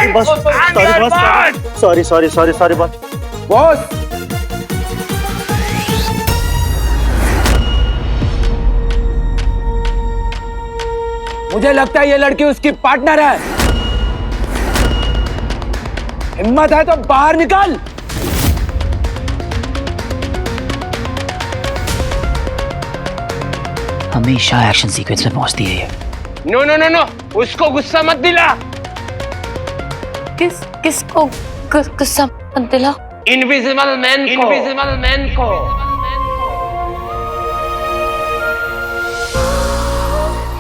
Sorry boss, sorry boss, sorry sorry sorry sorry boss. Boss मुझे लगता है ये लड़की उसकी पार्टनर है। हिम्मत है तो बाहर निकल। हमेशा एक्शन सीक्वेंस में पहुंचती है ये। नो नो नो नो, उसको गुस्सा मत दिला। किसको गुस्सा मत दिला? इनविजिबल मैन को।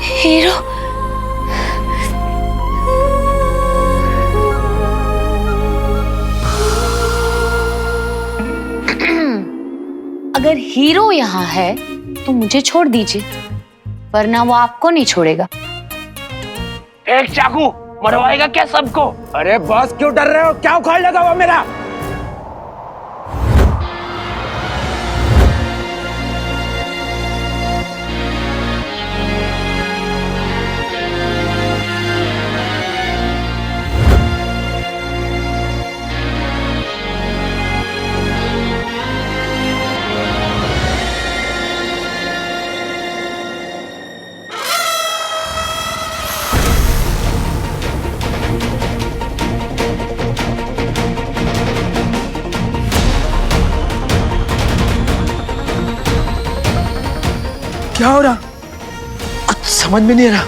हीरो। अगर हीरो यहाँ है तो मुझे छोड़ दीजिए, वरना वो आपको नहीं छोड़ेगा। एक चाकू मरवाएगा क्या सबको? अरे बॉस क्यों डर रहे हो? क्या उखाड़ लेगा वो मेरा? क्या हो रहा? कुछ समझ में नहीं आ रहा।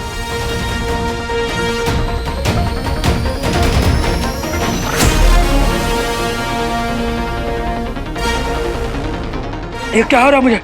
ये क्या हो रहा मुझे?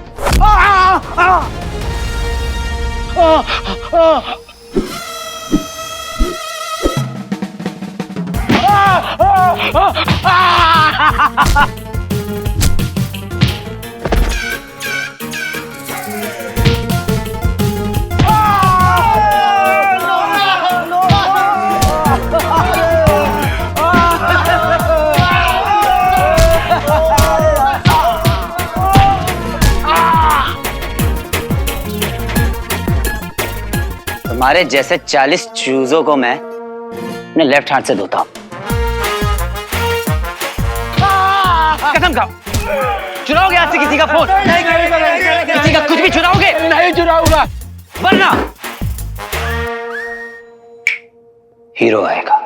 तुम्हारे जैसे 40 चूजों को मैं अपने लेफ्ट हाथ से धोता हूं। कसम खाओ, चुराओगे आज से किसी का फोन? किसी का कुछ भी चुराओगे? नहीं चुराऊंगा। वरना हीरो आएगा।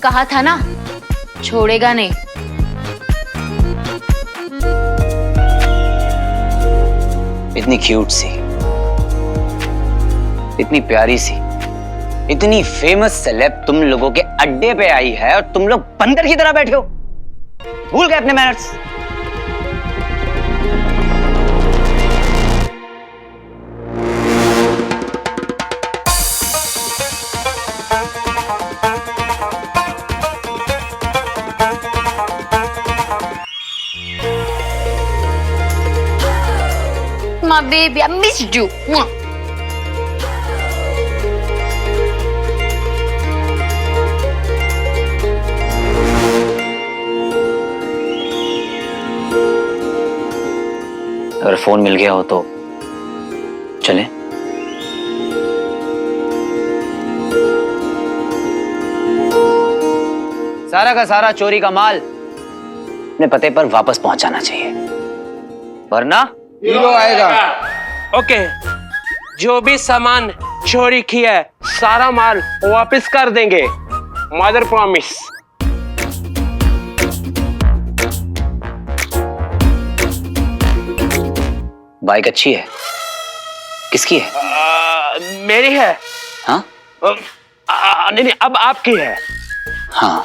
कहा था ना, छोड़ेगा नहीं। इतनी क्यूट सी, इतनी प्यारी सी, इतनी फेमस सेलेब तुम लोगों के अड्डे पे आई है और तुम लोग बंदर की तरह बैठे हो। भूल गए अपने manners. My baby, I missed you. अगर फोन मिल गया हो तो चलें? सारा का सारा चोरी का माल अपने पते पर वापस पहुंचाना चाहिए, वरना हीरो आएगा। ओके, जो भी सामान चोरी किया है सारा माल वापस कर देंगे। Mother promise. बाइक अच्छी है? किसकी है? मेरी है। हाँ? नहीं नहीं, अब आपकी है। हाँ।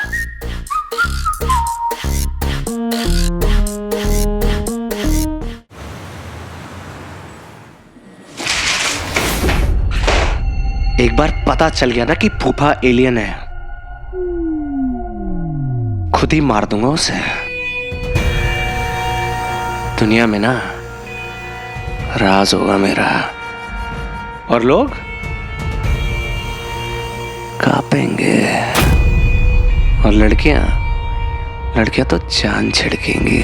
एक बार पता चल गया ना कि फूफा एलियन है, खुद ही मार दूंगा उसे। दुनिया में ना राज होगा मेरा, और लोग कांपेंगे, और लड़कियां लड़कियां तो जान छिड़केंगी।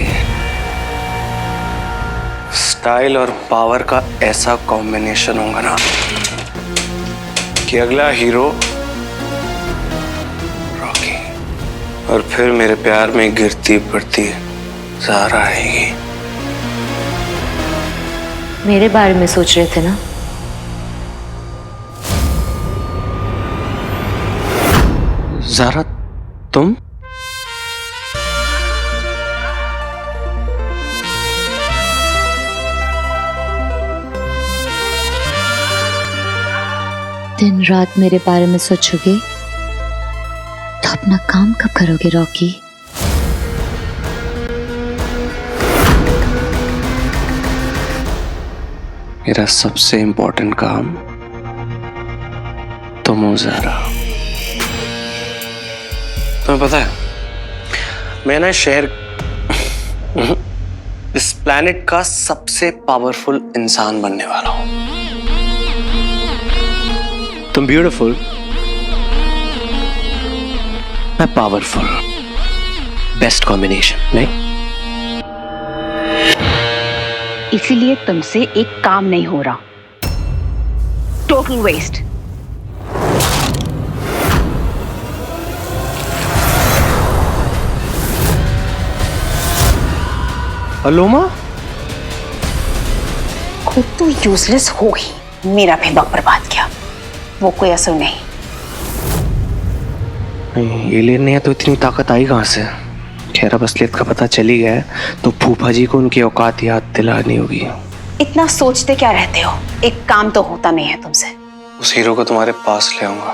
स्टाइल और पावर का ऐसा कॉम्बिनेशन होगा ना कि अगला हीरो रॉकी, और फिर मेरे प्यार में गिरती पड़ती ज़ारा आएगी। मेरे बारे में सोच रहे थे ना? ज़ारा, तुम? दिन रात मेरे बारे में सोचोगे तो अपना काम कब करोगे रॉकी? मेरा सबसे इंपॉर्टेंट काम तुम हो ज़ारा। तुम्हें पता है, मैं ना शहर इस प्लेनेट का सबसे पावरफुल इंसान बनने वाला हूं। तुम ब्यूटीफुल, मैं पावरफुल। बेस्ट कॉम्बिनेशन नहीं? इसीलिए तुमसे एक काम नहीं हो रहा। Total waste. अलोमा, खुद तो यूजलेस हो ही मेरा भी वक्त बर्बाद किया। वो कोई असर नहीं। एलियन ने तो इतनी ताकत आई कहां से? खैर, अब असलियत का पता चली गया है तो फूफा जी को उनकी औकात याद दिलानी होगी। इतना सोचते क्या रहते हो? एक काम तो होता नहीं है तुमसे। उस हीरो को तुम्हारे पास ले आऊंगा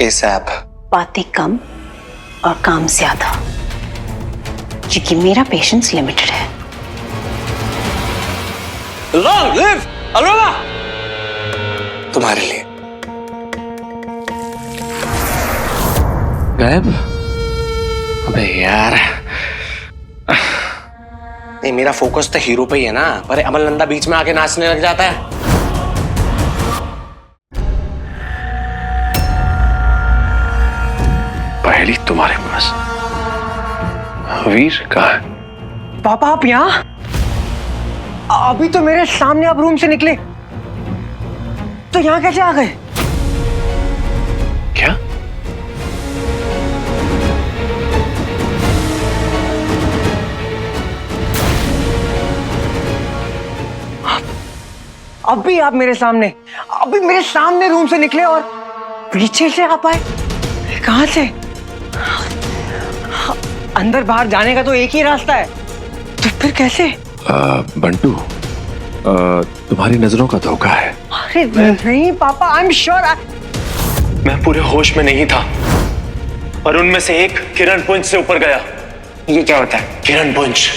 ASAP। बातें कम और काम ज्यादा, क्योंकि मेरा पेशेंस लिमिटेड है। Long live अलोमा! तुम्हारे लिए। गायब? अबे यार, नहीं, मेरा फोकस तो हीरो पे ही है ना। पर अमल नंदा बीच में आके नाचने लग जाता है। पहली तुम्हारे पास। वीर कहाँ है? पापा, आप यहाँ? अभी तो मेरे सामने आप रूम से निकले, तो यहाँ कैसे आ गए? क्या? अभी आप मेरे सामने, अभी मेरे सामने रूम से निकले और पीछे से आप आए? कहां से? अंदर बाहर जाने का तो एक ही रास्ता है, तो फिर कैसे? बंटू, तुम्हारी नजरों का धोखा है। अरे नहीं पापा, आई एम श्योर। मैं पूरे होश में नहीं था और उनमें से एक किरण पुंज से ऊपर गया। ये क्या होता है? किरण पुंज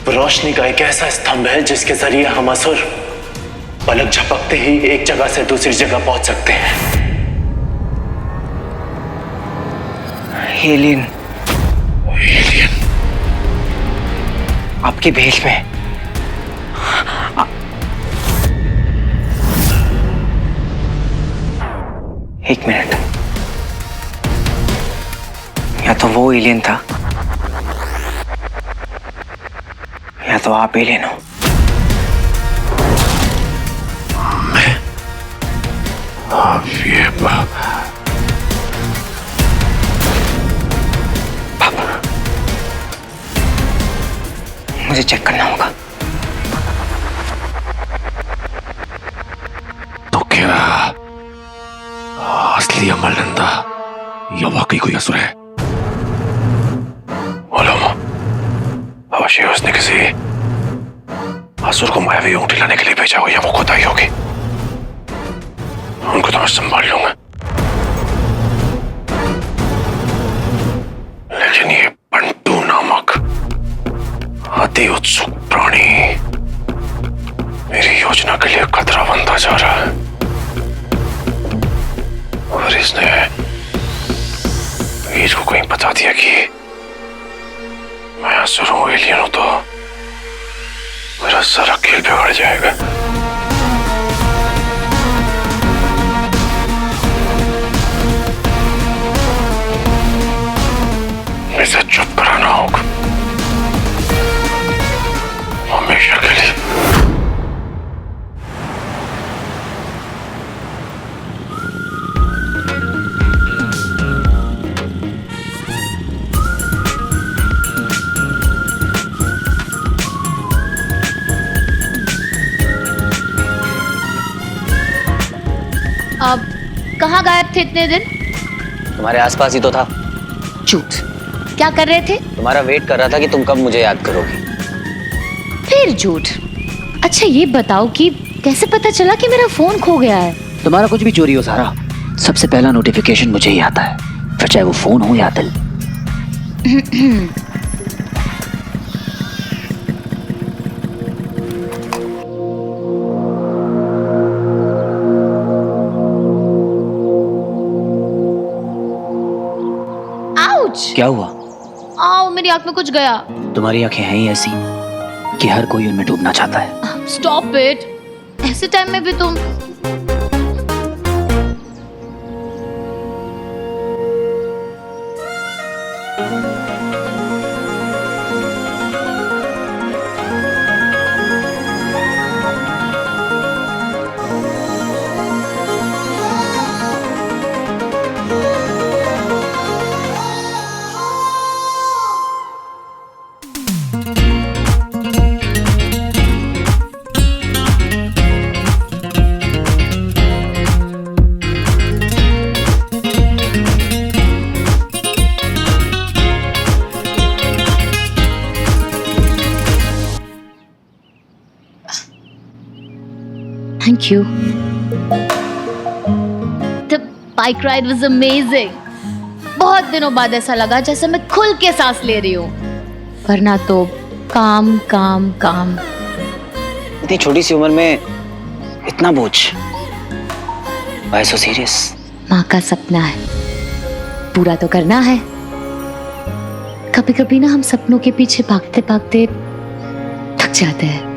वो रोशनी का एक ऐसा स्तंभ है जिसके जरिए हम असुर पलक झपकते ही एक जगह से दूसरी जगह पहुंच सकते हैं। एलियन एलियन आपके भेष में। एक मिनट, या तो वो एलियन था या तो आप एलियन हो। ये पापा, मुझे चेक करना होगा। तो क्या असली अमल नंदा या वाकई कोई असुर है? अलोमा, अवश्य उसने किसी असुर को मायावी ऊँटी लाने के लिए भेजा हो, या वो खुद आई होगी। उनको तो मैं संभाल लूंगा, लेकिन ये बंटू नामक अति उत्सुक प्राणी मेरी योजना के लिए खतरा बनता जा रहा है। और इसने वीर को कहीं बता दिया कि मैं असुर हूं, एलियन हूं, तो मेरा सारा खेल बिगड़ जाएगा। अब कहाँ गायब थे इतने दिन? तुम्हारे आसपास ही तो था। झूठ। क्या कर रहे थे? तुम्हारा वेट कर रहा था कि तुम कब मुझे याद करोगी। फिर झूठ। अच्छा ये बताओ कि कैसे पता चला कि मेरा फोन खो गया है? तुम्हारा कुछ भी चोरी हो सारा, सबसे पहला नोटिफिकेशन मुझे ही आता है, फिर चाहे वो फोन हो या दिल। आउच! क्या हुआ? आओ, मेरी आंख में कुछ गया। तुम्हारी आंखें हैं ही ऐसी कि हर कोई उनमें डूबना चाहता है। Stop it. ऐसे टाइम में भी तुम। Thank you. The bike ride was amazing. बहुत दिनों बाद ऐसा लगा जैसे मैं खुल के सांस ले रही हूँ, वरना तो काम काम काम। इतनी छोटी सी उम्र में इतना बोझ। Why so serious? माँ का सपना है, पूरा तो करना है। कभी कभी ना हम सपनों के पीछे भागते भागते थक जाते हैं,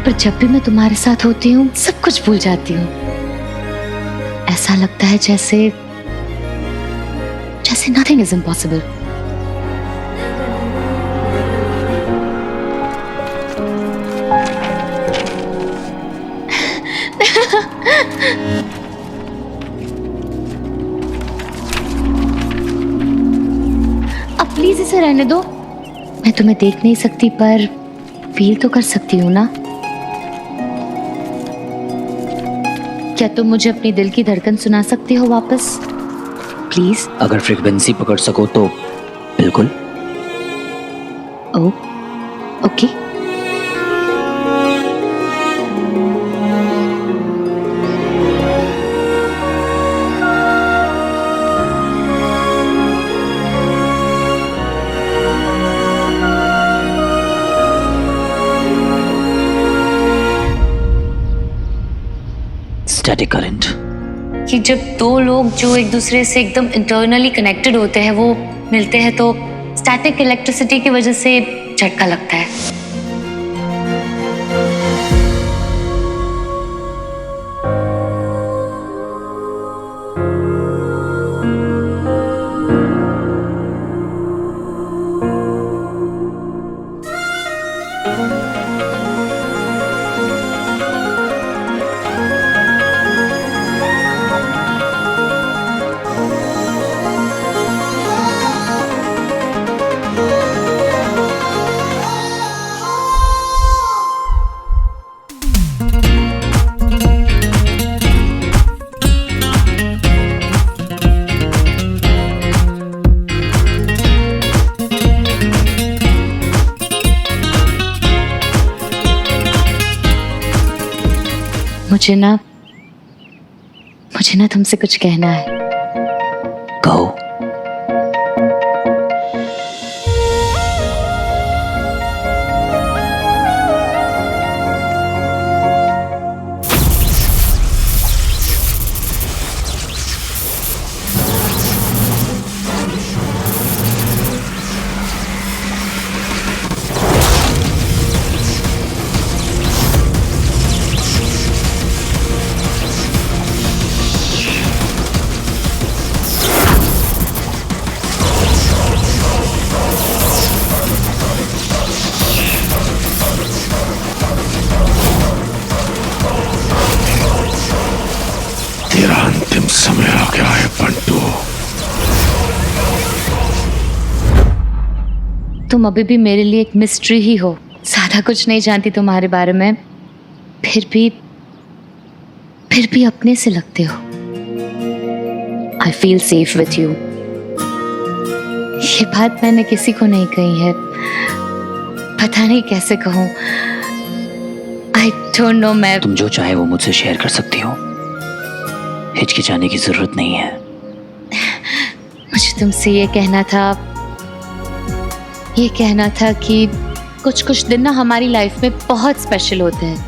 पर जब भी मैं तुम्हारे साथ होती हूँ सब कुछ भूल जाती हूँ। ऐसा लगता है जैसे nothing is impossible. अब प्लीज इसे रहने दो। मैं तुम्हें देख नहीं सकती पर फील तो कर सकती हूँ ना। क्या तुम मुझे अपनी दिल की धड़कन सुना सकती हो वापस? प्लीज। अगर फ्रीक्वेंसी पकड़ सको तो बिल्कुल। ओ, ओके। Static current. कि जब दो लोग जो एक दूसरे से एकदम इंटरनली कनेक्टेड होते हैं वो मिलते हैं तो स्टैटिक इलेक्ट्रिसिटी की वजह से झटका लगता है। मुझे ना तुमसे कुछ कहना है। कहो। तेरा अंतिम समय आ गया है बंटू। तुम अभी भी मेरे लिए एक मिस्ट्री ही हो। ज्यादा कुछ नहीं जानती तुम्हारे बारे में, फिर भी अपने से लगते हो। I feel safe with you. ये बात मैंने किसी को नहीं कही है, पता नहीं कैसे कहूं। I don't know. मैं तुम जो चाहे वो मुझसे शेयर कर सकती हो, हिचकिचाने की जरूरत नहीं है। मुझे तुमसे ये कहना था कि कुछ कुछ दिन ना हमारी लाइफ में बहुत स्पेशल होते हैं।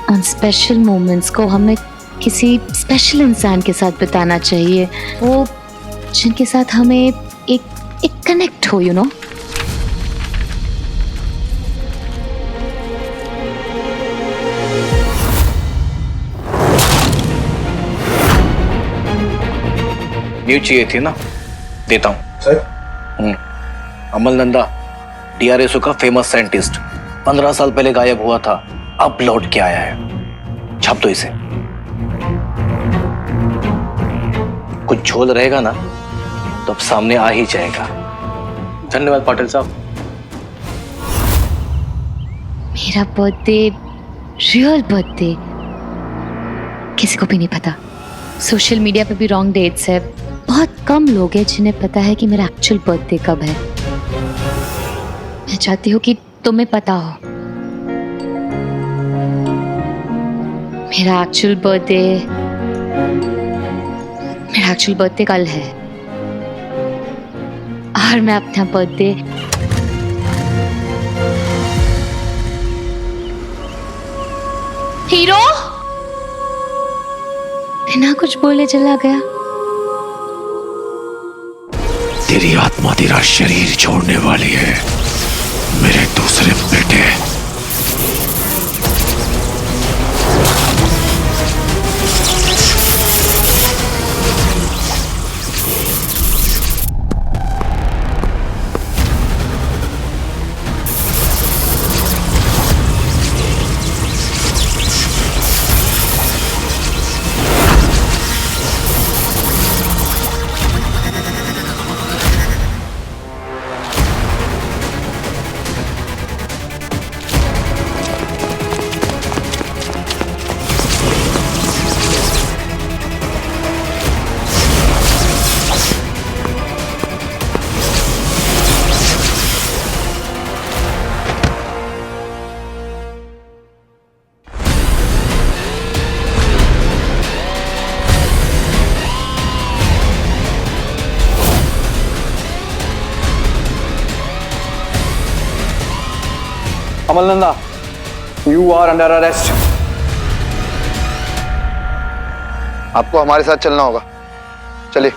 उन स्पेशल मोमेंट्स को हमें किसी स्पेशल इंसान के साथ बिताना चाहिए, वो जिनके साथ हमें एक कनेक्ट हो, यू नो। न्यूज चाहिए थी ना, देता हूँ सर। अमल नंदा DRSO का फेमस साइंटिस्ट 15 साल पहले गायब हुआ था, अब लौट के आया है। छाप दो इसे। कुछ झोल रहेगा ना तो अब सामने आ ही जाएगा। धन्यवाद पाटिल साहब। मेरा बर्थडे, रियल बर्थडे किसी को भी नहीं पता। सोशल मीडिया पे भी रॉन्ग डेट्स है। बहुत कम लोग हैं जिन्हें पता है कि मेरा एक्चुअल बर्थडे कब है। मैं चाहती हूँ कि तुम्हें पता हो। मेरा एक्चुअल बर्थडे कल है, और मैं अपना बर्थडे हीरो बिना कुछ बोले चला गया। तेरी आत्मा तेरा शरीर छोड़ने वाली है, मेरे दूसरे बेटे। Amal Nanda, you are under arrest. आपको हमारे साथ चलना होगा, चलिए।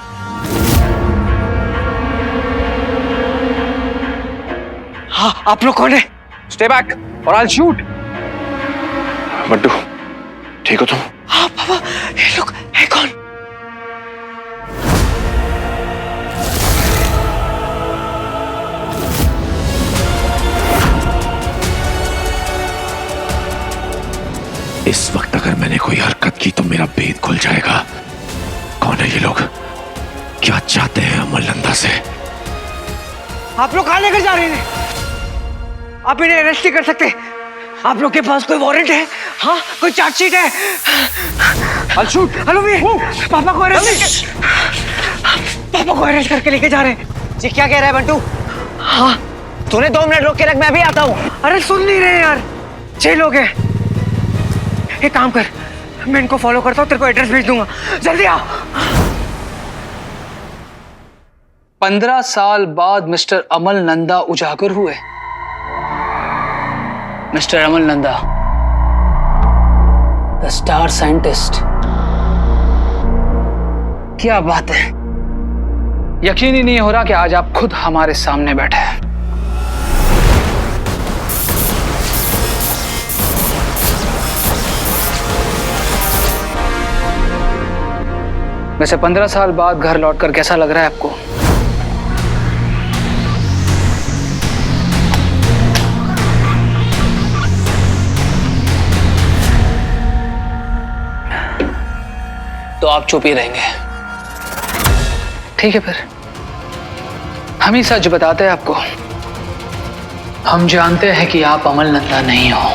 हाँ, आप लोग कौन है? स्टे बैक और आई विल शूट। बड्डू, ठीक हो तुम? हाँ पापा, ये लोग है कौन? इस वक्त अगर मैंने कोई हरकत की तो मेरा भेद खुल जाएगा। कौन है ये लोग? क्या चाहते हैं अमल नंदा से? आप लोग कहाँ लेकर जा रहे हैं? आप इन्हें अरेस्ट नहीं कर सकते। आप लोग के पास कोई वारंट है? हाँ, कोई चार्जशीट है? I'll shoot। हेलो भी, पापा को अरेस्ट करके लेके जा रहे हैं। जी क्या कह रहा है बंटू? हाँ, तूने 2 मिनट रोक के रख, मैं अभी आता हूँ। अरे सुन नहीं रहे यार, 6 लोग हैं। एक काम कर, मैं इनको फॉलो करता हूँ, तेरे को एड्रेस भेज दूंगा, जल्दी आ। 15 साल बाद मिस्टर अमल नंदा उजागर हुए। Mister Amal Nanda, the star scientist. क्या बात है, यकीन ही नहीं हो रहा कि आज आप खुद हमारे सामने बैठे हैं। वैसे 15 साल बाद घर लौटकर कैसा लग रहा है आपको? तो आप चुप ही रहेंगे? ठीक है, फिर हम ही सच बताते हैं आपको। हम जानते हैं कि आप अमल नंदा नहीं हो।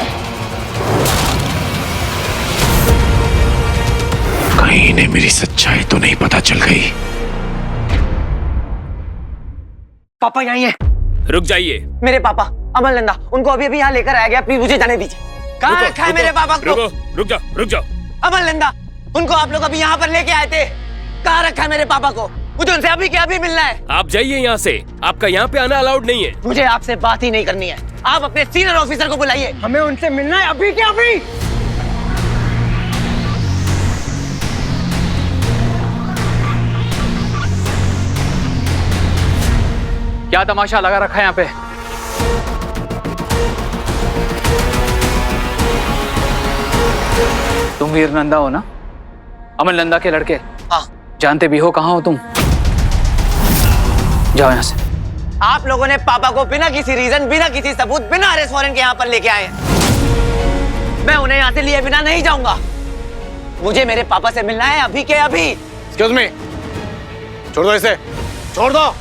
कहीं इन्हें मेरी सच्चाई तो नहीं पता चल गई। पापा यहीं है। रुक जाइए। मेरे पापा अमल नंदा, उनको अभी अभी यहाँ लेकर आया गया, प्लीज मुझे जाने दीजिए। कहाँ रखा है मेरे पापा को? रुक जाओ। अमल नंदा, उनको आप लोग अभी यहाँ पर लेके आए थे, कहाँ रखा है मेरे पापा को? मुझे उनसे अभी के अभी मिलना है। आप जाइए यहाँ से, आपका यहाँ पे आना अलाउड नहीं है। मुझे आपसे बात ही नहीं करनी है, आप अपने सीनियर ऑफिसर को बुलाइए। हमें उनसे मिलना है अभी के अभी। क्या तमाशा लगा रखा है यहाँ पे? तुम वीर नंदा हो ना, अमल नंदा के लड़के? हाँ। जानते भी हो कहाँ हो तुम? जाओ यहाँ से। आप लोगों ने पापा को बिना किसी रीजन, बिना किसी सबूत, बिना अरेस्ट वारंट के यहाँ पर लेके आए हैं। मैं उन्हें यहाँ से लिए बिना नहीं जाऊंगा। मुझे मेरे पापा से मिलना है अभी के अभी। एक्सक्यूज मी, छोड़ दो इसे, छोड़ दो।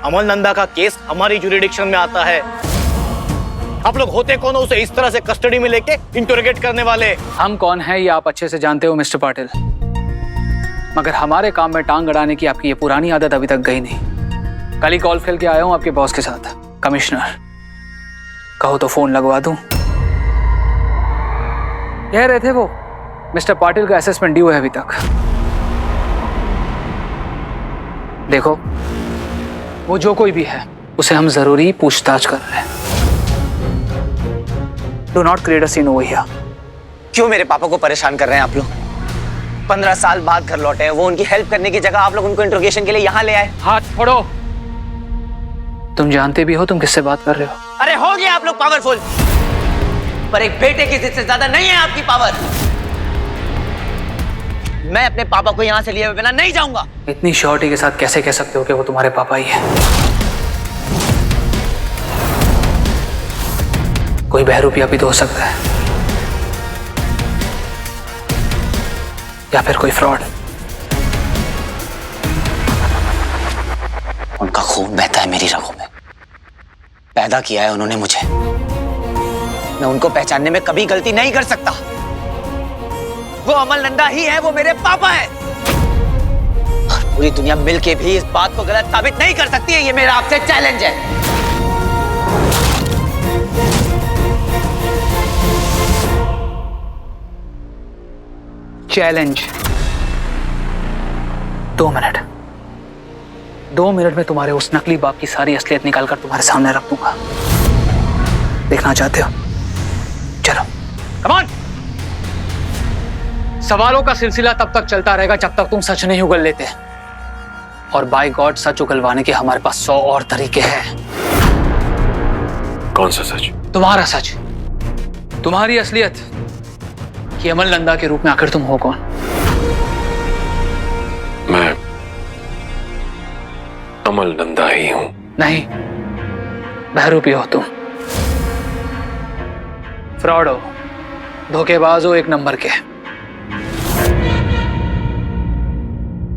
अमल नंदा का केस हमारी ज्यूरिडिक्शन में आता है। आप लोग होते कौन हो उसे इस तरह से कस्टडी में लेके इंटरोगेट करने वाले? हम कौन है ये आप अच्छे से जानते हो मिस्टर पाटिल, मगर हमारे काम में टांग अड़ाने की आपकी ये पुरानी आदत अभी तक गई नहीं। कल ही कॉल खेल के आया हूं आपके बॉस के साथ, कमिश्नर। कहो तो फोन लगवा दूं। कह रहे थे वो मिस्टर पाटिल का असेसमेंट ड्यू है अभी तक। देखो, वो जो कोई भी है उसे हम जरूरी पूछताछ कर रहे हैं। Do not create a seen over here. क्यों मेरे पापा को परेशान कर रहे हैं आप लोग? 15 साल बाद घर लौटे हैं वो, उनकी हेल्प करने की जगह आप लोग उनको इंट्रोगेशन के लिए यहाँ ले आए। हाथ छोड़ो। तुम जानते भी हो तुम किससे बात कर रहे हो? अरे हो गया आप लोग पावरफुल, पर एक बेटे की जिद से ज्यादा नहीं है आपकी पावर। मैं अपने पापा को यहाँ से लिए हुए बिना नहीं जाऊंगा। इतनी श्योरिटी के साथ कैसे कह सकते हो कि वो तुम्हारे पापा ही हैं? कोई बहरूपिया भी तो हो सकता है, या फिर कोई फ्रॉड। उनका खून बहता है मेरी रगों में। पैदा किया है उन्होंने मुझे, मैं उनको पहचानने में कभी गलती नहीं कर सकता। वो अमल नंदा ही है, वो मेरे पापा है। और पूरी दुनिया मिलके भी इस बात को गलत साबित नहीं कर सकती है। ये मेरा आपसे चैलेंज है। चैलेंज। 2 मिनट। 2 मिनट में तुम्हारे उस नकली बाप की सारी असलियत निकालकर तुम्हारे सामने रख दूंगा। देखना चाहते हो? चलो, कम ऑन। सवालों का सिलसिला तब तक चलता रहेगा जब तक तुम सच नहीं उगल लेते, और बाय गॉड सच उगलवाने के हमारे पास 100 और तरीके हैं। कौन सा सच? तुम्हारा सच, तुम्हारी असलियत, कि अमल नंदा के रूप में आखिर तुम हो कौन? मैं अमल नंदा ही हूं। नहीं, बहरूपी हो तुम, फ्रॉड हो, धोखेबाज हो एक नंबर के।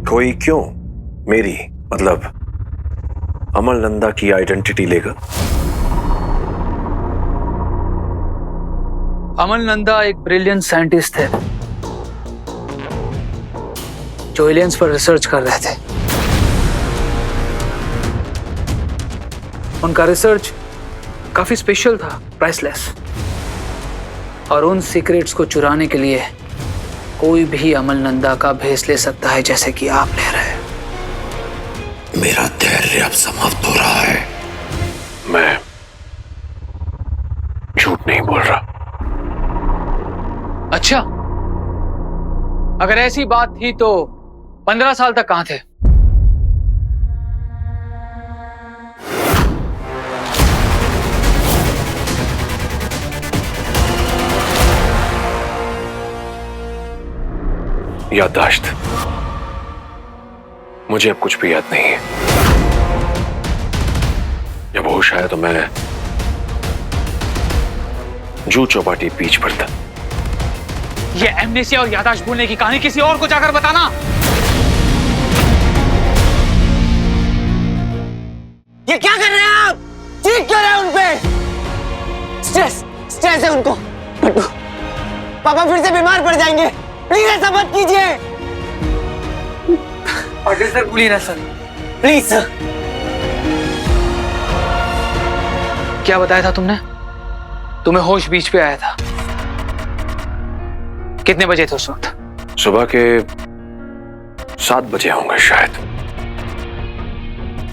कोई क्यों मेरी, मतलब अमल नंदा की आइडेंटिटी लेगा? अमल नंदा एक ब्रिलियंट साइंटिस्ट थे जो एलियंस पर रिसर्च कर रहे थे। उनका रिसर्च काफी स्पेशल था, प्राइसलेस, और उन सीक्रेट्स को चुराने के लिए कोई भी अमल नंदा का भेस ले सकता है, जैसे कि आप ले रहे हैं। मेरा धैर्य अब समाप्त हो रहा है। मैं झूठ नहीं बोल रहा। अच्छा, अगर ऐसी बात थी तो 15 साल तक कहां थे? याददाश्त, मुझे अब कुछ भी याद नहीं है। जब होश आया तो मैं जू चौपाटी बीच पर था। ये एमनेसिया और याददाश्त भूलने की कहानी किसी और को जाकर बताना। ये क्या कर रहे हैं आप? चीख क्यों रहे हैं उन पे? स्ट्रेस है उनको। पट्टू, पापा फिर से बीमार पड़ जाएंगे। प्लीज ऐसा मत कीजिए। पाटिल सर बोलिए ना सर, प्लीज सर। क्या बताया था तुमने? तुम्हें होश बीच पे आया था। कितने बजे थे उस वक्त? सुबह के 7 बजे होंगे शायद।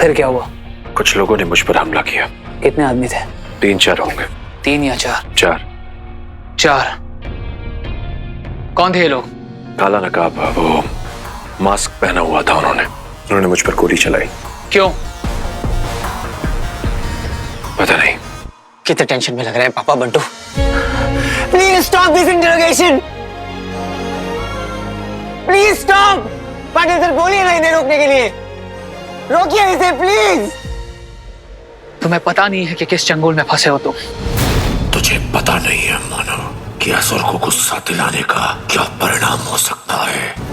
फिर क्या हुआ? कुछ लोगों ने मुझ पर हमला किया। कितने आदमी थे? 3-4 होंगे। 3 या 4? 4। कौन थे ये लोग? काला नकाब, वो मास्क पहना हुआ था उन्होंने मुझ पर गोली चलाई। क्यों? पता नहीं। कितने टेंशन में लग रहे हैं पापा Bantu. Please stop this interrogation. Please stop. Patil sir बोलिए ना इन्हें रोकने के लिए। रोकिए इसे प्लीज। तुम्हें पता नहीं है कि किस चंगुल में फंसे हो तुम? तुझे पता नहीं है मानव कि असुर को गुस्सा दिलाने का क्या परिणाम हो सकता है।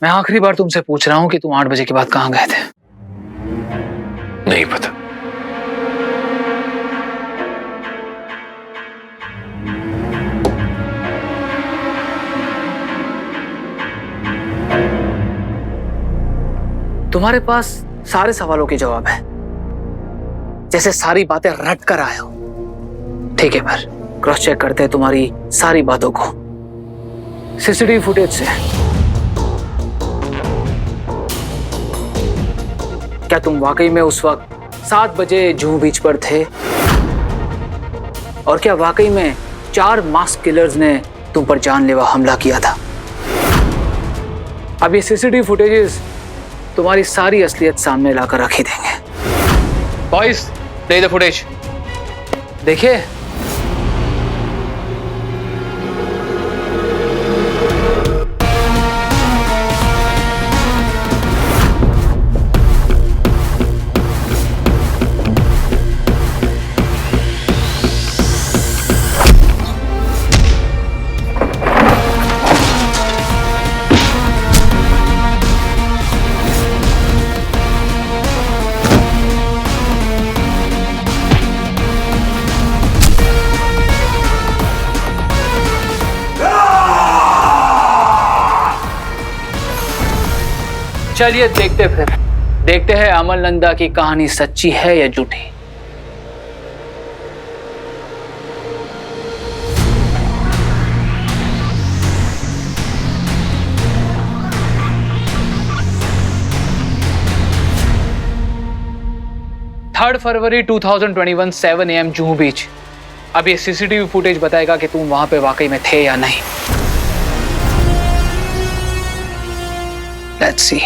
मैं आखिरी बार तुमसे पूछ रहा हूं कि तुम 8 बजे के बाद कहां गए थे? नहीं पता। तुम्हारे पास सारे सवालों के जवाब है, जैसे सारी बातें रट कर आए हो। ठीक है, पर क्रॉस चेक करते हैं तुम्हारी सारी बातों को सीसीटीवी फुटेज से। क्या तुम वाकई में उस वक्त 7 बजे जुहू बीच पर थे? और क्या वाकई में 4 मास्क किलर्स ने तुम पर जानलेवा हमला किया था? अब ये सीसीटीवी फुटेजेस तुम्हारी सारी असलियत सामने लाकर रख ही देंगे। Boys, play the footage. देखिए, चलिए देखते हैं अमल नंदा की कहानी सच्ची है या झूठी। फरवरी 2021 7 AM जुहू बीच। अब ये सीसीटीवी फुटेज बताएगा कि तुम वहां पे वाकई में थे या नहीं। Let's see.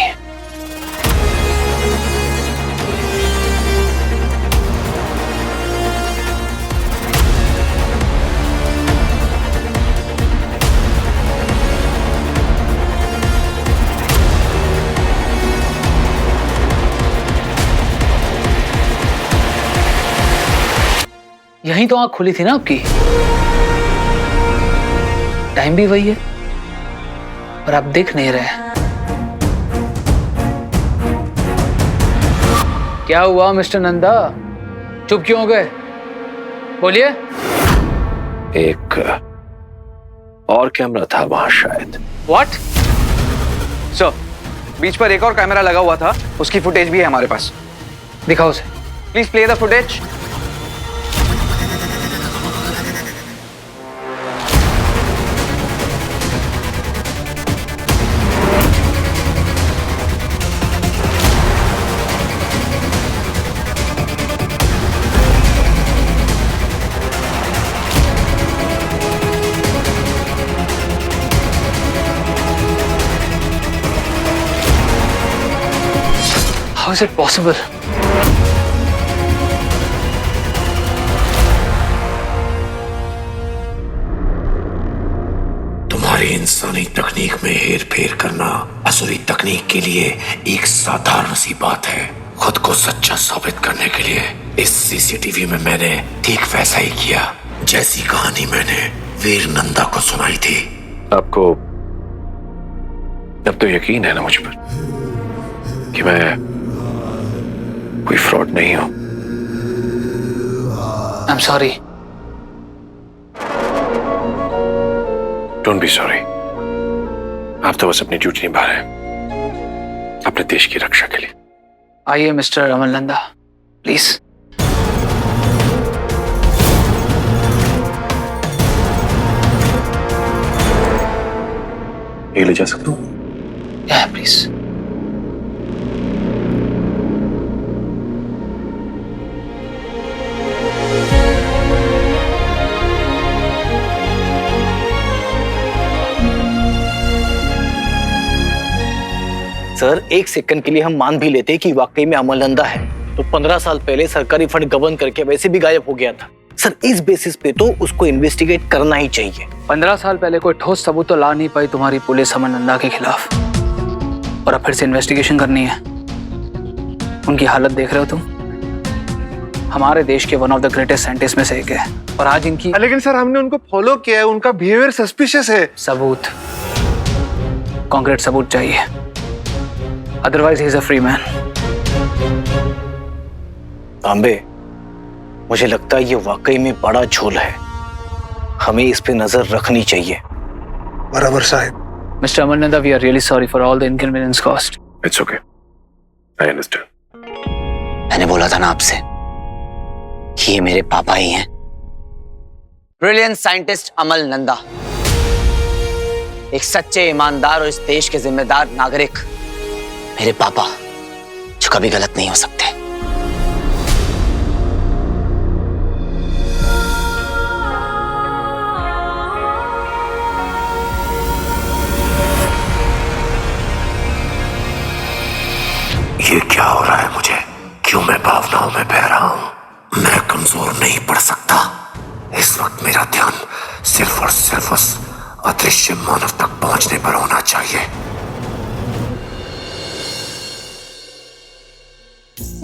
यहीं तो आंख खुली थी ना आपकी। टाइम भी वही है, पर आप दिख नहीं रहे। क्या हुआ मिस्टर नंदा, चुप क्यों हो गए? बोलिए। एक और कैमरा था वहां शायद। व्हाट? सर, बीच पर एक और कैमरा लगा हुआ था, उसकी फुटेज भी है हमारे पास। दिखाओ उसे। Please play the footage. How is it possible? सारी इंसानी तकनीक में हेर फेर करना असुरी तकनीक के लिए एक साधारण सी बात है। खुद को सच्चा साबित करने के लिए इस सीसीटीवी में मैंने ठीक वैसा ही किया जैसी कहानी मैंने वीर नंदा को सुनाई थी। आपको अब तो यकीन है ना मुझ पर कि मैं कोई फ्रॉड नहीं हूं? आई am sorry. Don't be sorry. आप तो बस अपनी ड्यूटी निभा रहे हैं अपने देश की रक्षा के लिए। आइए मिस्टर अमल नंदा, प्लीज। ये ले जा सकता हूँ? प्लीज। सर, एक सेकंड के लिए हम मान भी लेते कि वाकई में अमल नंदा है, तो 15 साल पहले सरकारी फंड गबन करके वैसे भी गायब हो गया था। सर, इस बेसिस पे तो उसको इन्वेस्टिगेट करना ही चाहिए। 15 साल पहले कोई ठोस सबूत तो ला नहीं पाई तुम्हारी पुलिस अमल नंदा के खिलाफ, और अब फिर से इन्वेस्टिगेशन करनी है। उनकी हालत देख रहे हो तुम? हमारे देश के one of the greatest scientist में से एक है, और आज इनकी। लेकिन सर, हमने उनको फॉलो किया है, उनका बिहेवियर सस्पिशियस है। सबूत, कॉन्क्रीट सबूत चाहिए, otherwise he is a free man. तांबे, मुझे लगता है ये वाकई में बड़ा झोल है, हमें इस पे नजर रखनी चाहिए। बराबर साहब। Mister Amal Nanda, we are really sorry for all the inconvenience cost. It's okay, I understand. मैंने बोला था ना आपसे कि ये मेरे पापा ही हैं। ब्रिलियंट साइंटिस्ट अमल नंदा, एक सच्चे ईमानदार और इस देश के जिम्मेदार नागरिक, मेरे पापा जो कभी गलत नहीं हो सकते। ये क्या हो रहा है मुझे? क्यों मैं भावनाओं में बह रहा हूं? मैं कमजोर नहीं पड़ सकता। इस वक्त मेरा ध्यान सिर्फ और सिर्फ उस अदृश्य मानव तक पहुंचने पर होना चाहिए।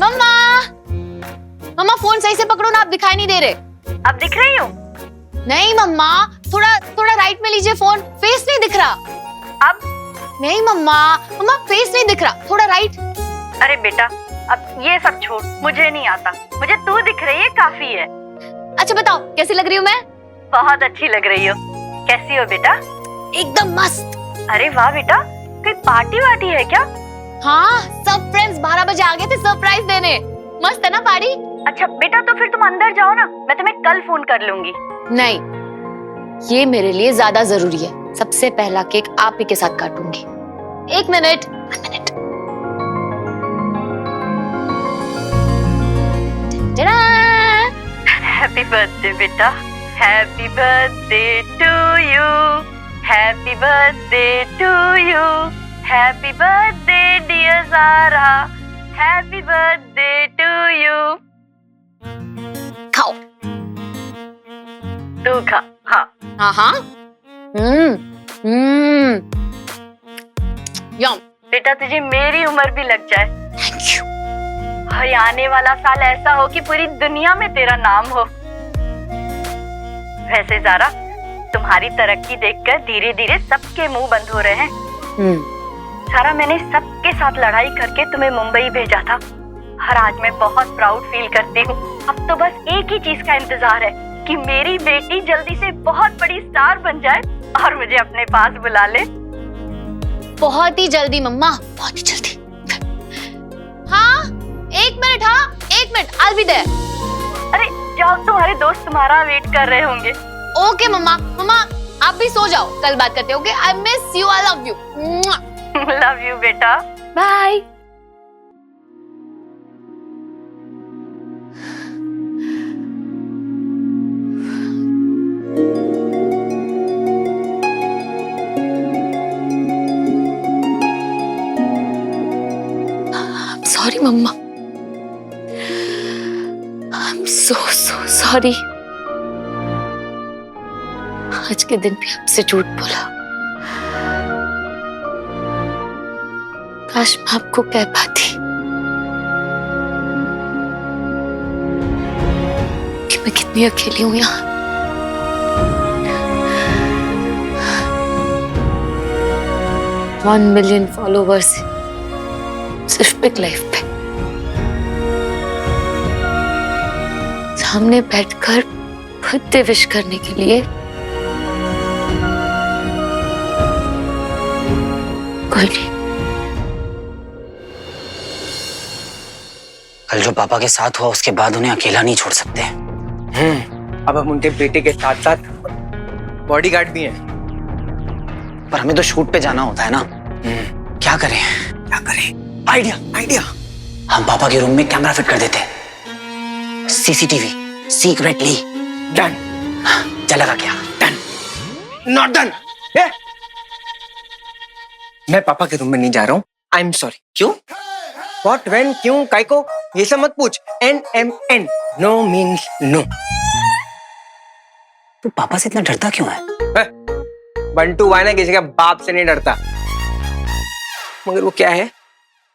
मम्मा, मम्मा फोन सही से पकड़ो ना, आप दिखाई नहीं दे रहे। अब दिख रही हूँ? नहीं मम्मा, थोड़ा थोड़ा राइट में लीजिए फोन, फेस नहीं दिख रहा। अब? नहीं मम्मा, मम्मा फेस नहीं दिख रहा, थोड़ा राइट। अरे बेटा, अब ये सब छोड़, मुझे नहीं आता, मुझे तू दिख रही है, काफी है। अच्छा बताओ, कैसी लग रही हूँ मैं? बहुत अच्छी लग रही हो। कैसी हो बेटा? एकदम मस्त। अरे वाह बेटा, कोई पार्टी वार्टी है क्या? हाँ, सब फ्रेंड्स 12 बजे आ गए थे सरप्राइज देने। मस्त है ना पार्टी? अच्छा बेटा, तो फिर तुम अंदर जाओ ना, मैं तुम्हें कल फोन कर लूंगी। नहीं, ये मेरे लिए ज्यादा जरूरी है। सबसे पहला केक आप ही के साथ काटूंगी। 1 मिनट। हैप्पी बर्थडे बेटा, happy birthday to you, happy birthday to you, happy birthday dear Zara, happy birthday to you. खाओ। तू खा। हाँ हाँ हाँ। यम। बेटा, तुझे मेरी उम्र भी लग जाए। Thank you. और आने वाला साल ऐसा हो कि पूरी दुनिया में तेरा नाम हो। वैसे ज़ारा, तुम्हारी तरक्की देखकर धीरे धीरे सबके मुंह बंद हो रहे हैं। सारा, मैंने सबके साथ लड़ाई करके तुम्हें मुंबई भेजा था, और आज मैं बहुत प्राउड फील करती हूँ। अब तो बस एक ही चीज का इंतजार है कि मेरी बेटी जल्दी से बहुत बड़ी स्टार बन जाए और मुझे अपने पास बुला ले। बहुत ही जल्दी मम्मा, बहुत ही जल्दी। हाँ, 1 मिनट। हाँ, 1 मिनट, I'll be there। अरे जाओ, तुम्हारे दोस्त तुम्हारा वेट कर रहे होंगे। ओके मम्मा। मम्मा आप भी सो जाओ, कल बात करते हैं। Okay, I miss you, I love you. Love you बेटा, bye. Sorry mama, I am so sorry. आज के दिन भी आपसे झूठ बोला। काश मैं आपको कह पाती कि मैं कितनी अकेली हूं यहाँ। 1 मिलियन फॉलोवर्स सिर्फ बिग लाइफ पे, सामने बैठकर बर्थडे विश करने के लिए कोई नहीं। कल जो पापा के साथ हुआ उसके बाद उन्हें अकेला नहीं छोड़ सकते। अब हम उनके बेटे के साथ साथ बॉडीगार्ड भी हैं। पर हमें तो शूट पे जाना होता है ना। क्या करें? आइडिया हम पापा के रूम में कैमरा फिट कर देते, सीसीटीवी सीक्रेटली। डन। चलेगा क्या? डन। Not done. मैं पापा के रूम में नहीं जा रहा हूँ। I am sorry. क्यों? व्हाट, व्हेन, क्यों, काय को, ये सब मत पूछ। NMN, no means no. तू पापा से इतना डरता क्यों है? बंटू वायना किसी का बाप से नहीं डरता, मगर वो क्या है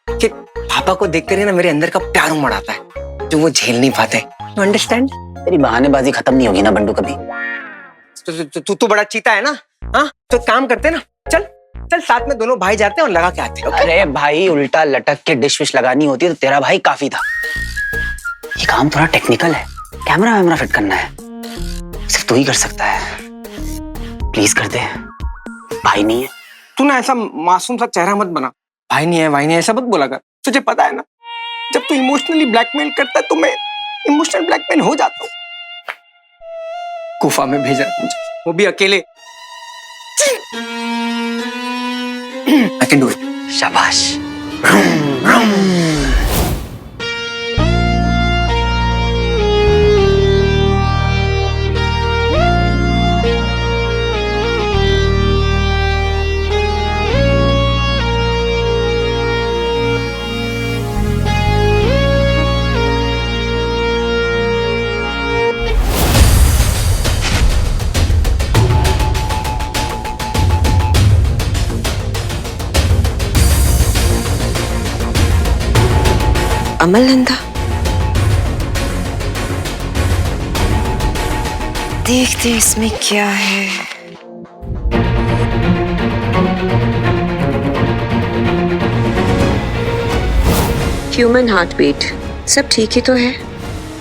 कि पापा को देखकर ही ना मेरे अंदर का प्यार उमड़ आता है जो वो झेल नहीं पाते। You understand? तेरी बहानेबाजी खत्म नहीं होगी ना बंटू कभी। तू बड़ा चीता है ना। हाँ तो काम करते ना, चल साथ में दोनों भाई जाते हैं और लगा के आते हैं। अरे भाई, उल्टा लटक के डिश विश लगानी होती है तो तेरा भाई काफी था। ये काम थोड़ा टेक्निकल है, कैमरा वैमरा फिट करना है, सिर्फ तू ही कर सकता है। प्लीज कर दे, भाई नहीं है। तू ना ऐसा मासूम सा चेहरा मत बना। भाई नहीं है ऐसा मत बोला कर। तुझे पता है ना, जब तू इमोशनली ब्लैकमेल करता है तो मैं इमोशनल ब्लैकमेल हो जाता हूँ। गुफा में भेजा मुझे, वो भी अकेले। I can do it. शाबाश। अमल नंदा, देखते इसमें क्या है। ह्यूमन हार्ट बीट सब ठीक ही तो है।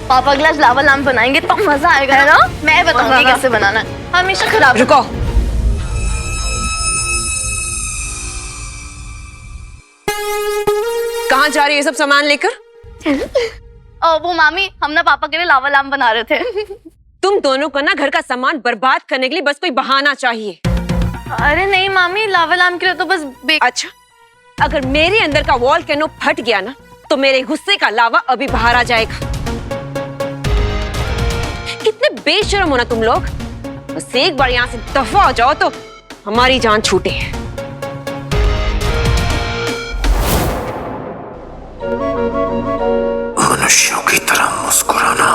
पापा ग्लास लावा लैम्प बनाएंगे तो मजा आएगा है ना? मैं बताऊंगी कैसे बनाना है, हमेशा खराब। रुको, कहाँ जा रही है सब सामान लेकर? वो मामी, हम ना पापा के लिए लावा लैम्प बना रहे थे। तुम दोनों को ना घर का सामान बर्बाद करने के लिए बस कोई बहाना चाहिए। अरे नहीं मामी, लावा लैम्प के लिए तो बस अच्छा, अगर मेरे अंदर का वॉल्केनो फट गया ना तो मेरे गुस्से का लावा अभी बाहर आ जाएगा। कितने बेशर्म हो ना तुम लोग। बस एक बार यहाँ से दफा हो जाओ तो हमारी जान छूटे। मनुष्यों की तरह मुस्कुराना।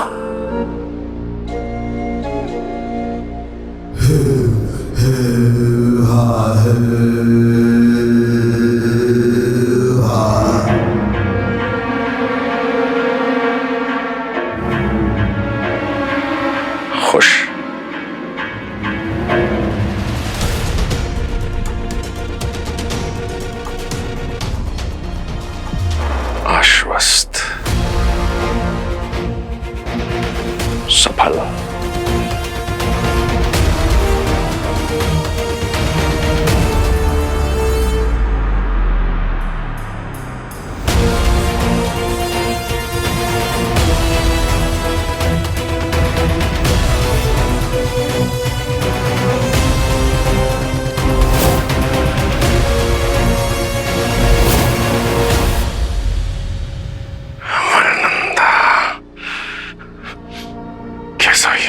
खुश। आश्वस्त। सफल। कैसा ही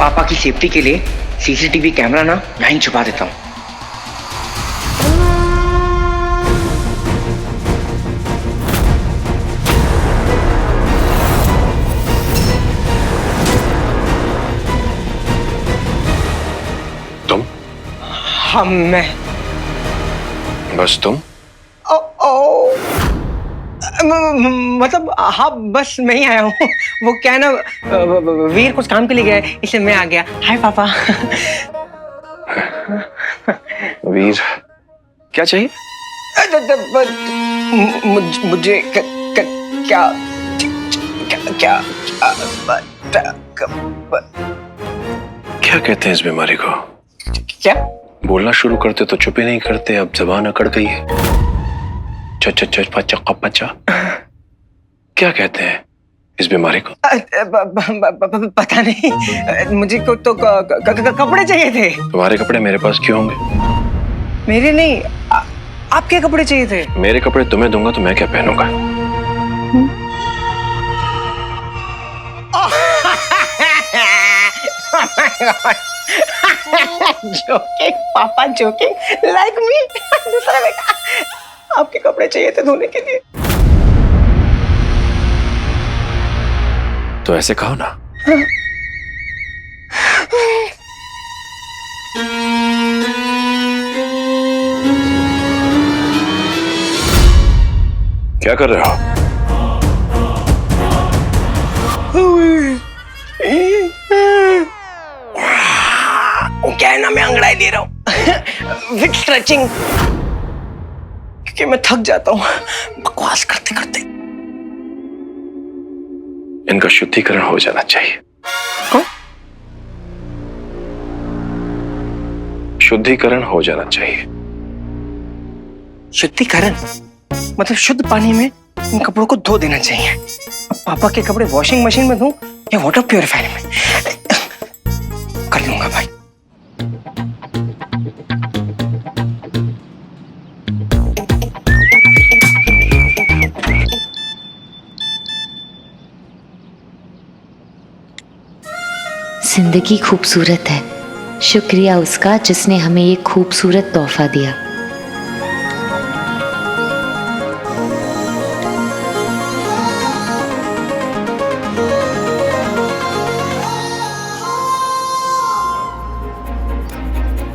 पापा की सेफ्टी के लिए सीसीटीवी कैमरा ना यहीं छुपा देता हूँ। तुम? हाँ मैं। बस तुम? मतलब हाँ बस मैं ही आया हूँ। वो क्या है ना, वीर कुछ काम के लिए गया है, इसलिए मैं आ गया। हाय पापा। वीर क्या चाहिए? मुझे क्या क्या कहते हैं इस बीमारी को? क्या बोलना शुरू करते तो चुप ही नहीं करते, अब जबान अकड़ गई है। पचा क्या कहते हैं इस बीमारी को? पता नहीं, मुझे को तो कपड़े चाहिए थे। तुम्हारे कपड़े मेरे पास क्यों होंगे? मेरे नहीं, आपके कपड़े चाहिए थे। मेरे कपड़े तुम्हें दूंगा तो मैं क्या पहनूंगा? जोकिंग पापा, जोकिंग लाइक मी। दूसरा बेटा, आपके कपड़े चाहिए थे धोने के लिए। तो ऐसे कहो ना। क्या कर रहे हो? क्या है ना, मैं अंगड़ाई ले रहा हूँ विथ स्ट्रेचिंग, क्योंकि मैं थक जाता हूँ बकवास करते करते। इनका शुद्धिकरण हो जाना चाहिए। हाँ? शुद्धिकरण हो जाना चाहिए। शुद्धिकरण मतलब शुद्ध पानी में इन कपड़ों को धो देना चाहिए। अब पापा के कपड़े वॉशिंग मशीन में धो या वाटर प्योरीफायर में? कर लूंगा भाई। जिंदगी खूबसूरत है, शुक्रिया उसका जिसने हमें ये खूबसूरत तोहफा दिया।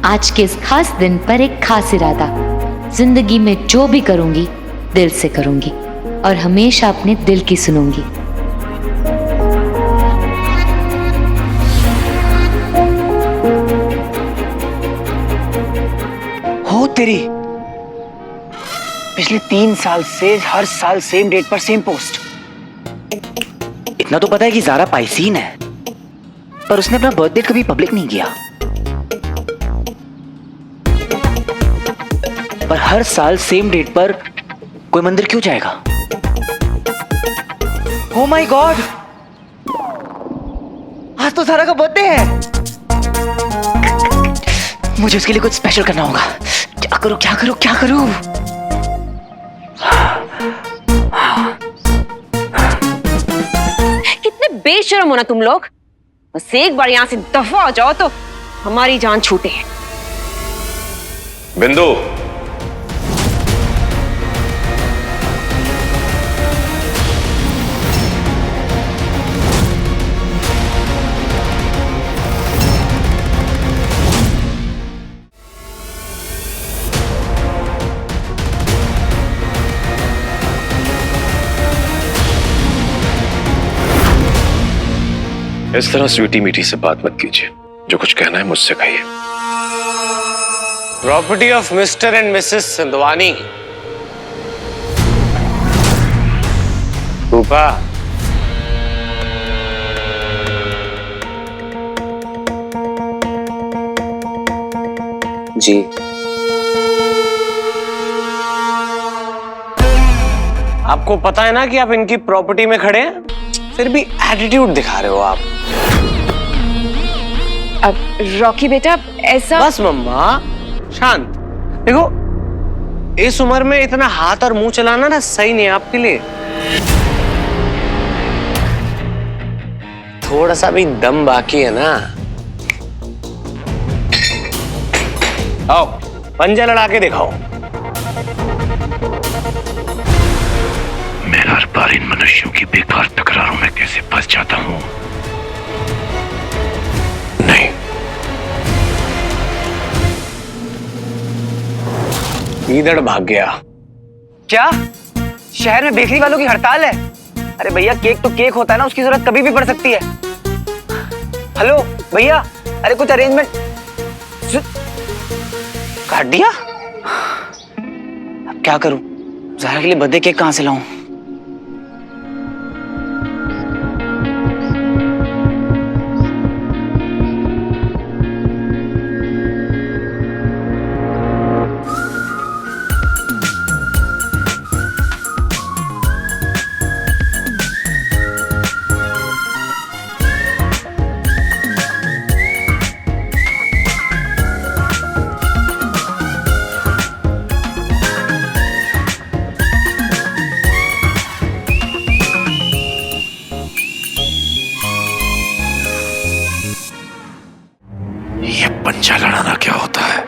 आज के इस खास दिन पर एक खास इरादा, जिंदगी में जो भी करूंगी दिल से करूंगी और हमेशा अपने दिल की सुनूंगी। हो तेरी, पिछले 3 साल से हर साल सेम डेट पर सेम पोस्ट। इतना तो पता है कि ज़ारा पाइसीन है, पर उसने अपना बर्थडे कभी पब्लिक नहीं किया। पर हर साल सेम डेट पर कोई मंदिर क्यों जाएगा? ओ माय गॉड, आज तो ज़ारा का बर्थडे है। मुझे उसके लिए कुछ स्पेशल करना होगा। क्या करूं क्या करूं क्या करूं? कितने बेशर्म हो ना तुम लोग। बस एक बार यहाँ से दफा हो जाओ तो हमारी जान छूटे। बिंदु, इस तरह स्वीटी मीठी से बात मत कीजिए। जो कुछ कहना है मुझसे कहिए। Property of Mister and Missus Sindhwani. Rupa, ji आपको पता है ना कि आप इनकी प्रॉपर्टी में खड़े हैं, फिर भी एटीट्यूड दिखा रहे हो आप। अब रॉकी बेटा ऐसा। बस मम्मा, शांत। देखो, इस उम्र में इतना हाथ और मुंह चलाना ना सही नहीं है आपके लिए। थोड़ा सा भी दम बाकी है ना आओ पंजा लड़ा के दिखाओ। मैं हर बार इन मनुष्यों की बेकार तकरारों में कैसे फंस जाता हूं। नहीं, इधर भाग गया। क्या शहर में बेकरी वालों की हड़ताल है? अरे भैया केक तो केक होता है ना, उसकी जरूरत कभी भी पड़ सकती है। हेलो भैया, अरे कुछ अरेंजमेंट काट दिया। अब क्या करूं? ज़ाहरा के लिए बर्थडे केक कहां से लाऊं? ये पंजा लड़ाना क्या होता है?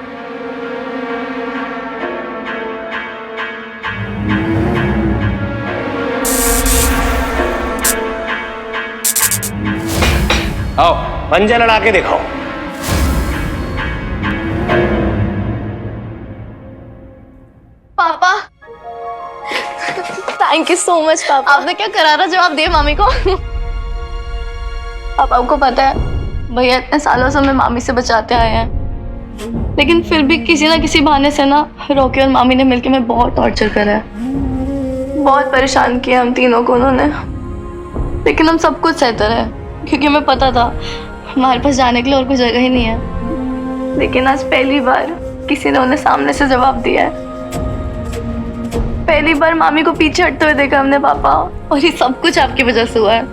आओ पंजा लड़ा के दिखाओ। पापा थैंक यू सो मच पापा, आपने क्या करारा जवाब दिया मामी को। पापा आपको पता है भैया इतने सालों से हमें मामी से बचाते आए हैं, लेकिन फिर भी किसी ना किसी बहाने से ना रॉकी और मामी ने मिलकर मैं बहुत टॉर्चर करा है, बहुत परेशान किया हम तीनों को उन्होंने। लेकिन हम सब कुछ सहते रहे क्योंकि हमें पता था हमारे पास जाने के लिए और कोई जगह ही नहीं है। लेकिन आज पहली बार किसी ने उन्हें सामने से जवाब दिया है। पहली बार मामी को पीछे हटते हुए देखा हमने पापा, और ये सब कुछ आपकी वजह से हुआ है।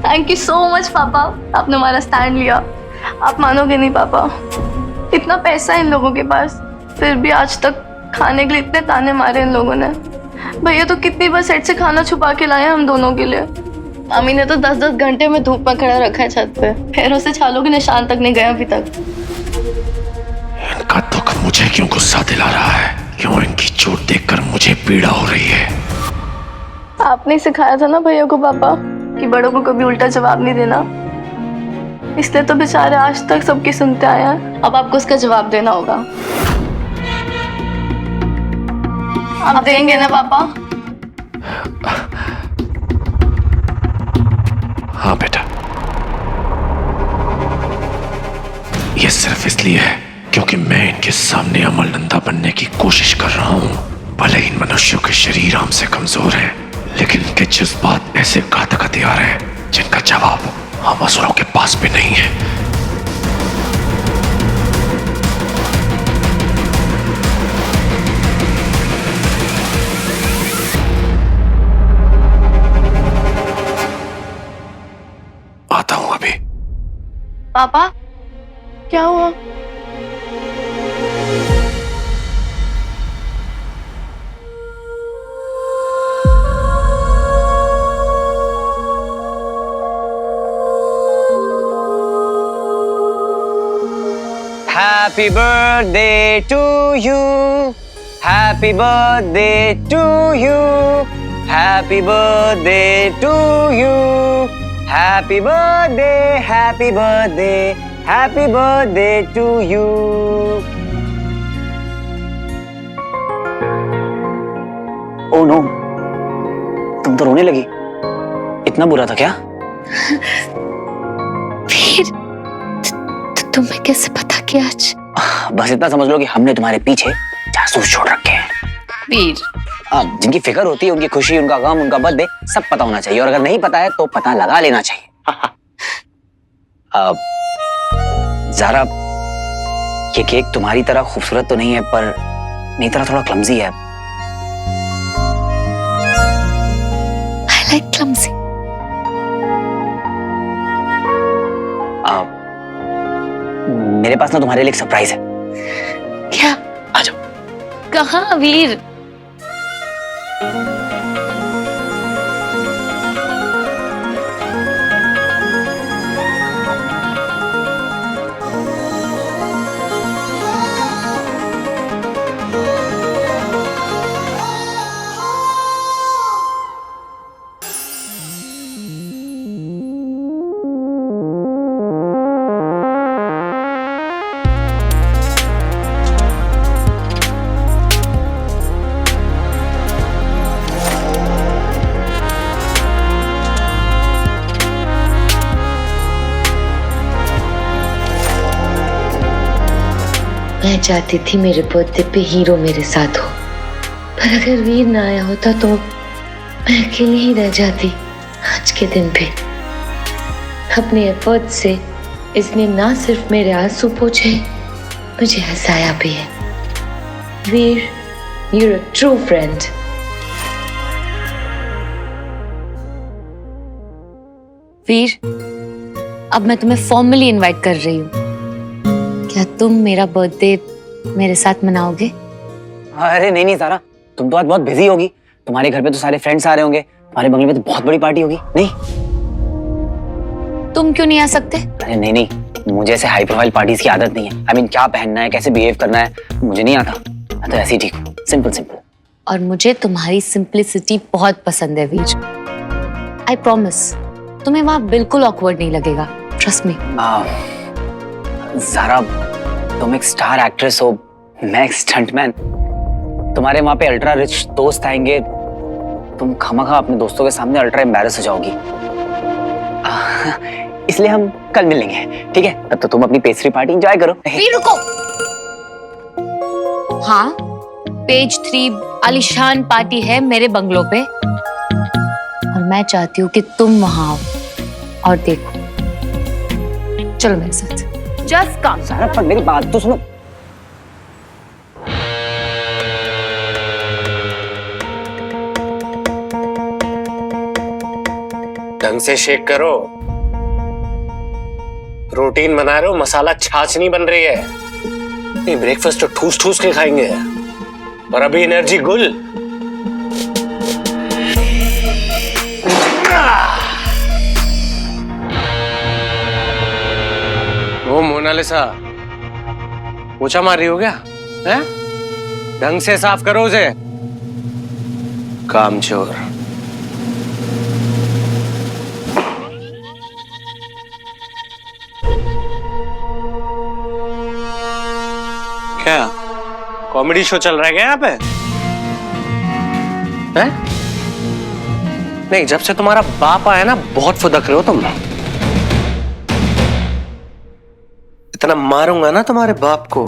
थैंक यू सो मच पापा, आपने हमारा स्टैंड लिया। आप मानोगे नहीं पापा, इतना पैसा है इन लोगों के पास, फिर भी आज तक खाने के लिए इतने ताने मारे इन लोगों ने। भैया तो कितनी बार सेट से खाना छुपा के लाए हम दोनों के लिए। मामी ने तो 10-10 घंटे में धूप में खड़ा रखा है छत पे, पैरों से छालों के निशान तक नहीं गए अभी तक। इनका दुख मुझे क्यों गुस्सा दिला रहा है? क्यों इनकी चोट देखकर मुझे पीड़ा हो रही है? आपने सिखाया था ना भैया को पापा कि बड़ों को कभी उल्टा जवाब नहीं देना, इसलिए तो बेचारे आज तक सबकी सुनते आए हैं। अब आपको उसका जवाब देना होगा। आप देंगे ना पापा? हाँ बेटा, ये सिर्फ इसलिए है क्योंकि मैं इनके सामने अमल नंदा बनने की कोशिश कर रहा हूँ। भले इन मनुष्यों के शरीर हमसे कमजोर हैं, लेकिन इनके जज्बात ऐसे घातक हथियार हैं जिनका जवाब हम असुरों के पास भी नहीं है। आता हूं अभी। पापा क्या हुआ? Happy birthday to you. Happy birthday to you. Happy birthday to you. Happy birthday, happy birthday, happy birthday to you. Oh no, तुम तो रोने लगी। इतना बुरा था क्या? फिर तुम्हें कैसे पता कि आज? बस इतना समझ लो कि हमने तुम्हारे पीछे जासूस छोड़ रखे हैं। वीर, जिनकी फिक्र होती है, उनकी खुशी, उनका गम, उनका बर्थडे सब पता होना चाहिए, और अगर नहीं पता है तो पता लगा लेना चाहिए। ज़ारा, ये केक तुम्हारी तरह खूबसूरत तो नहीं है, पर मेरी तरह थोड़ा क्लमजी है। I like clumsy. मेरे पास ना तुम्हारे लिए एक सरप्राइज है। क्या? आ जाओ। कहाँ वीर? मैं चाहती थी मेरे बर्थडे पे हीरो मेरे साथ हो, पर अगर वीर ना आया होता तो मैं अकेली ही रह जाती आज के दिन पे। अपने एफर्ट से इसने ना सिर्फ मेरे आंसू पोंछे, मुझे हंसाया भी है। वीर, you're a true friend. वीर, अब मैं तुम्हें फॉर्मली इनवाइट कर रही हूँ। क्या तुम मेरा बर्थडे मेरे साथ मनाओगे? अरे नहीं नहीं सारा, तुम तो आज बहुत बिजी होगी। तुम्हारे घर पे तो सारे फ्रेंड्स आ रहे होंगे, तुम्हारे बंगले में तो बहुत बड़ी पार्टी होगी। नहीं तुम क्यों नहीं आ सकते? अरे नहीं नहीं, मुझे ऐसे हाई प्रोफाइल पार्टीज की आदत नहीं है। I mean, क्या पहनना है, कैसे बिहेव करना है, मुझे नहीं आता। मैं तो ऐसे ही ठीक हूँ, सिंपल सिंपल। और मुझे तुम्हारी सिंप्लिसिटी बहुत पसंद है वीर। आई प्रॉमिस तुम्हें वहां बिल्कुल ऑकवर्ड नहीं लगेगा, ट्रस्ट मी। ज़ारा, तुम एक स्टार एक्ट्रेस हो, मैं एक स्टंटमैन। तुम्हारे वहां पे अल्ट्रा रिच दोस्त आएंगे, तुम खामखा अपने दोस्तों के सामने अल्ट्रा एम्बैरेस हो जाओगी। इसलिए हम कल मिलेंगे, ठीक है? तब तो तुम अपनी पेस्ट्री पार्टी एंजॉय करो। वीर रुको। हाँ, पेज 3 आलिशान पार्टी है मेरे बंगलों पे, और मैं चाहती हूँ कि तुम वहां आओ और देखो। चलो मेरे साथ। Just come. सारा पर मेरी बात तो सुनो। ढंग से शेक करो। प्रोटीन बना रहे हो, मसाला छाछ नहीं बन रही है। नहीं, ब्रेकफास्ट तो ठूस ठूस के खाएंगे, और अभी एनर्जी गुल। वो मोनालिसा पोछा मार रही हो क्या? है? ढंग से साफ करो उसे, कामचोर। क्या कॉमेडी शो चल रहा है क्या यहाँ पे? है? नहीं, जब से तुम्हारा बाप आया ना, बहुत फुदक रहे हो तुम। इतना मारूंगा ना तुम्हारे बाप को,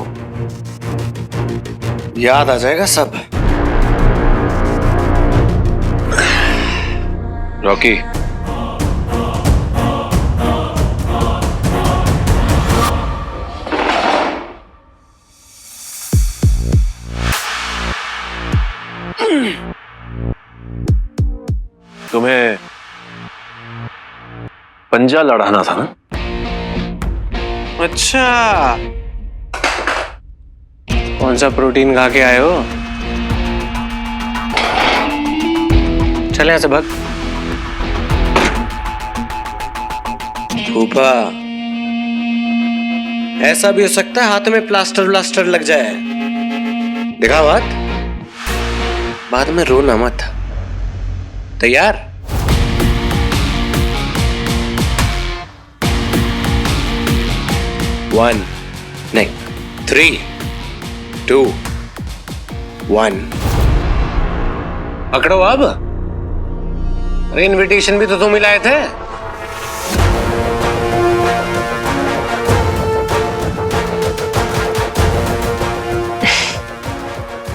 याद आ जाएगा सब। रॉकी, तुम्हें पंजा लड़ाना था ना? अच्छा, कौन सा प्रोटीन खा के आए हो? चले यहाँ से भाग। फूफा, ऐसा भी हो सकता है हाथ में प्लास्टर व्लास्टर लग जाए। देखा बात, बाद में रोना मत। तैयार? वन, नहीं, 3, 2, 1। पकड़ो अब। अरे इनविटेशन भी तो तुम ही लाए थे।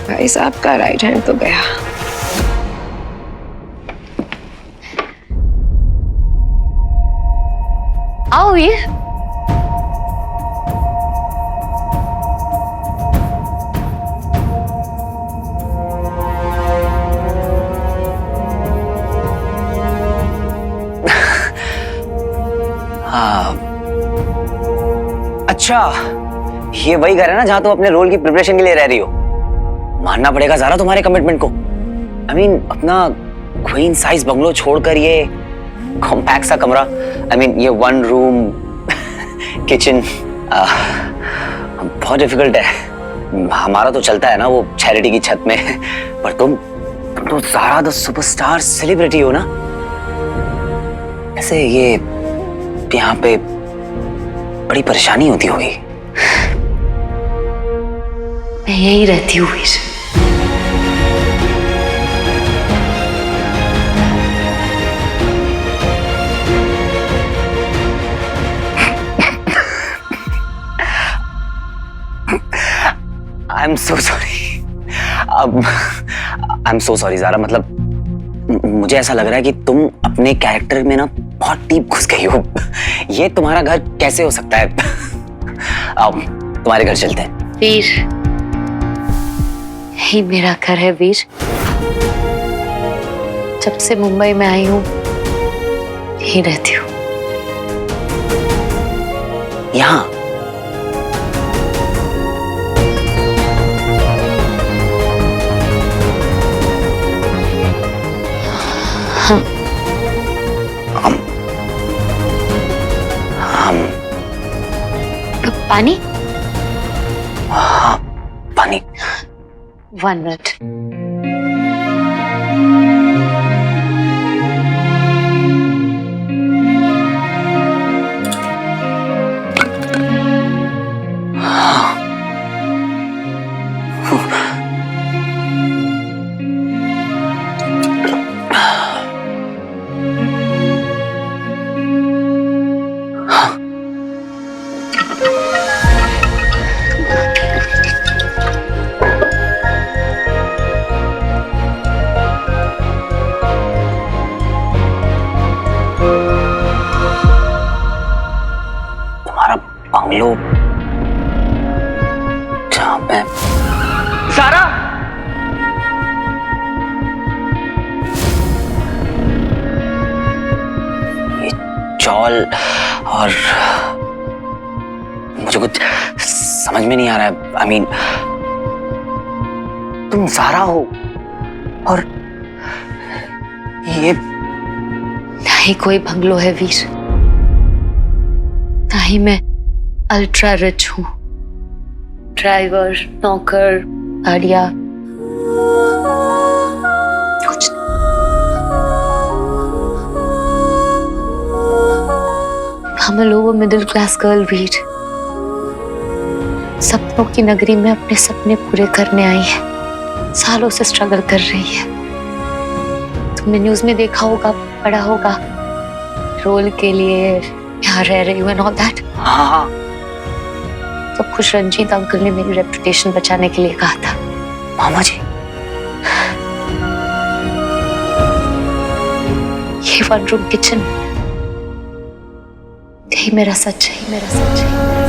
भाई साहब का राइट हैंड तो गया। आओ वीर। हाँ, अच्छा, ये वही घर है ना जहां तुम अपने रोल की प्रिपरेशन के लिए रह रही हो? मानना पड़ेगा ज़ारा तुम्हारे कमिटमेंट को। I mean, अपना क्वीन साइज बंगलो छोड़कर ये कॉम्पैक्ट सा कमरा, I mean, ये 1 रूम किचन, बहुत डिफिकल्ट है। हमारा तो चलता है ना वो चैरिटी की छत में, पर तुम तो ज़ारा द सुपरस्टार सेलिब्रिटी हो ना। ऐसे ये यहाँ पे बड़ी परेशानी होती होगी। मैं यही रहती हूँ वीर। M so sorry. अब I am so sorry Zara, मतलब मुझे ऐसा लग रहा है कि तुम अपने कैरेक्टर में ना बहुत डीप घुस गई हो। ये तुम्हारा घर कैसे हो सकता है? आओ तुम्हारे घर चलते हैं। वीर, यही मेरा घर है वीर। जब से मुंबई में आई हूँ यहीं रहती हूँ। यहाँ? हाँ। हम पानी? हाँ पानी। 1 मिनट। बंगलो जहां पे सारा, ये चौल और मुझे कुछ समझ में नहीं आ रहा है। आई मीन तुम सारा हो और ये नहीं कोई बंगलो है वीर, ना ही मैं अल्ट्रा रिच हूँ। ड्राइवर, नौकर, गाड़ियाँ, कुछ नहीं। हम लोग मिडिल क्लास गर्ल वीर, सपनों की नगरी में अपने सपने पूरे करने आई है। सालों से स्ट्रगल कर रही है। तुमने न्यूज में देखा होगा, पढ़ा होगा, रोल के लिए यहाँ रह रही हूँ एंड ऑल दैट। हाँ। तो खुश रंजीत अंकल ने मेरी रेपुटेशन बचाने के लिए कहा था। मामा जी, ये 1 रूम किचन, यही मेरा सच है, मेरा सच है।